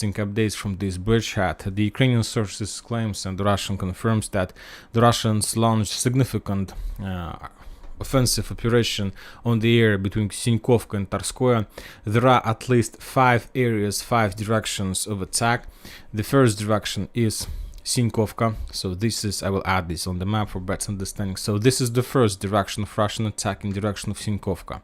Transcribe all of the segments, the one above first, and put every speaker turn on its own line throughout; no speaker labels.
interesting updates from this bridgehead. The Ukrainian sources claims and the Russian confirms that the Russians launched significant offensive operation on the area between Sinkovka and Tarskoye. There are at least 5 areas, 5 directions of attack. The first direction is Sinkovka, so this is, I will add this on the map for better understanding. So this is the first direction of Russian attack, in direction of Sinkovka,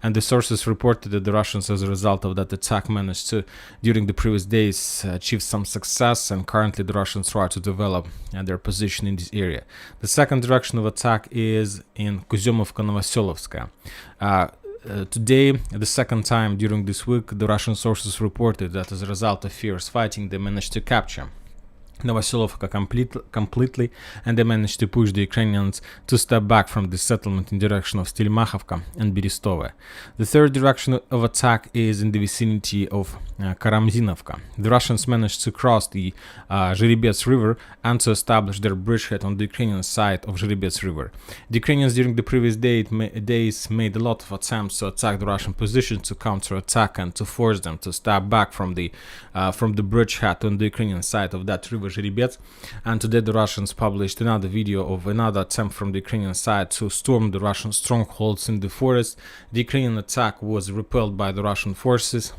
and the sources reported that the Russians, as a result of that attack, managed to, during the previous days, achieve some success, and currently the Russians try to develop their position in this area. The second direction of attack is in Kuzyumovka-Novoselovskaya. Today, the second time during this week, the Russian sources reported that as a result of fierce fighting, they managed to capture Novoselovka completely, and they managed to push the Ukrainians to step back from the settlement in direction of Stelmakhovka and Berestove. The third direction of attack is in the vicinity of Karamzinovka. The Russians managed to cross the Zherebets River and to establish their bridgehead on the Ukrainian side of Zherebets River. The Ukrainians during the previous days made a lot of attempts to attack the Russian position, to counterattack and to force them to step back from the bridgehead on the Ukrainian side of that river Zherebets. And today the Russians published another video of another attempt from the Ukrainian side to storm the Russian strongholds in the forest. The Ukrainian attack was repelled by the Russian forces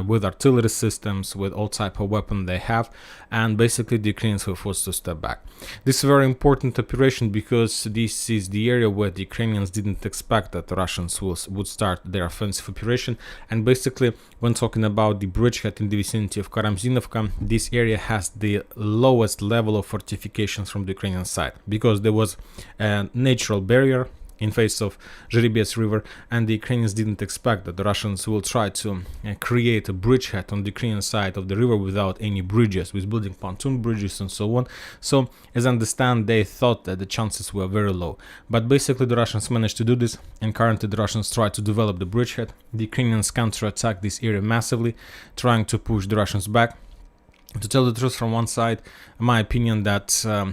with artillery systems, with all type of weapon they have, and basically the Ukrainians were forced to step back. This is a very important operation because this is the area where the Ukrainians didn't expect that the Russians would start their offensive operation. And basically, when talking about the bridgehead in the vicinity of Karamzinovka, this area has the lowest level of fortifications from the Ukrainian side, because there was a natural barrier in face of Zherebets River, and the Ukrainians didn't expect that the Russians will try to create a bridgehead on the Ukrainian side of the river without any bridges, with building pontoon bridges and so on. So, as I understand, they thought that the chances were very low. But basically the Russians managed to do this, and currently the Russians try to develop the bridgehead. The Ukrainians counterattack this area massively, trying to push the Russians back. To tell the truth, from one side, in my opinion, that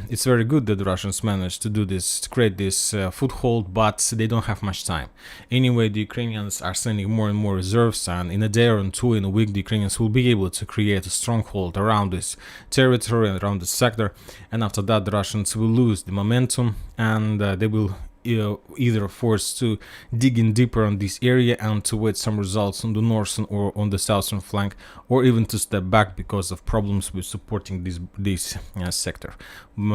it's very good that the Russians managed to do this, to create this foothold, but they don't have much time. Anyway, the Ukrainians are sending more and more reserves, and in a day or two, in a week, the Ukrainians will be able to create a stronghold around this territory and around this sector, and after that the Russians will lose the momentum, and they will either forced to dig in deeper on this area and to wait some results on the northern or on the southern flank, or even to step back because of problems with supporting this sector.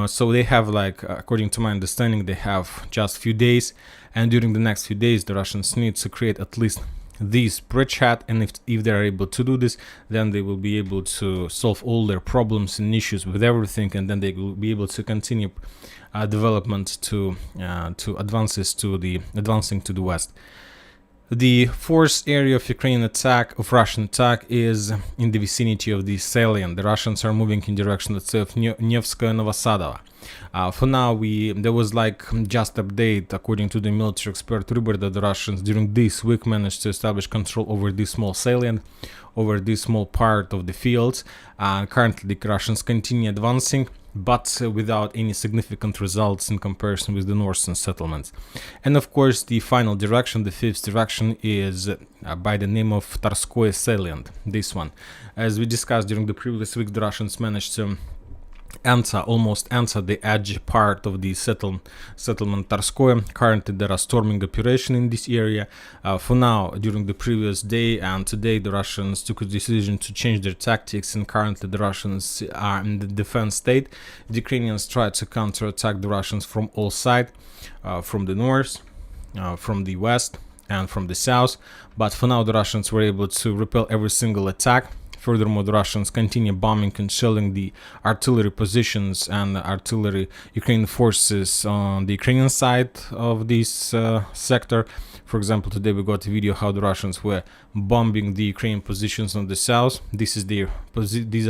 So they have, like, according to my understanding, they have just few days, and during the next few days the Russians need to create at least this bridgehead, and if they are able to do this, then they will be able to solve all their problems and issues with everything, and then they will be able to continue development to advancing to the west. The fourth area of Ukrainian Russian attack is in the vicinity of the salient. The Russians are moving in direction, let's say, of Nevskaya Novosadova. For now, there was like just update, according to the military expert Ryber, that the Russians during this week managed to establish control over this small salient, over this small part of the fields. Currently, the Russians continue advancing, but without any significant results in comparison with the northern settlements. And of course, the final direction, the fifth direction, is by the name of Tarskoye salient, this one. As we discussed during the previous week, the Russians managed to almost enter the edge part of the settlement Tarskoye. Currently there are storming operation in this area. For now, during the previous day and today, the Russians took a decision to change their tactics, and currently the Russians are in the defense state. The Ukrainians try to counterattack the Russians from all sides, from the north, from the west, and from the south, but for now the Russians were able to repel every single attack. Furthermore, the Russians continue bombing and shelling the artillery positions and artillery Ukrainian forces on the Ukrainian side of this sector. For example, today we got a video how the Russians were bombing the Ukrainian positions on the south. These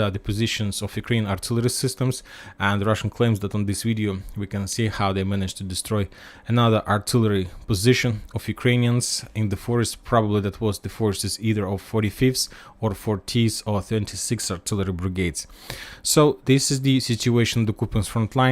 are the positions of Ukrainian artillery systems, and the Russian claims that on this video we can see how they managed to destroy another artillery position of Ukrainians in the forest. Probably that was the forces either of 45th or 40th or 26th artillery brigades. So this is the situation on the Kupyansk front line.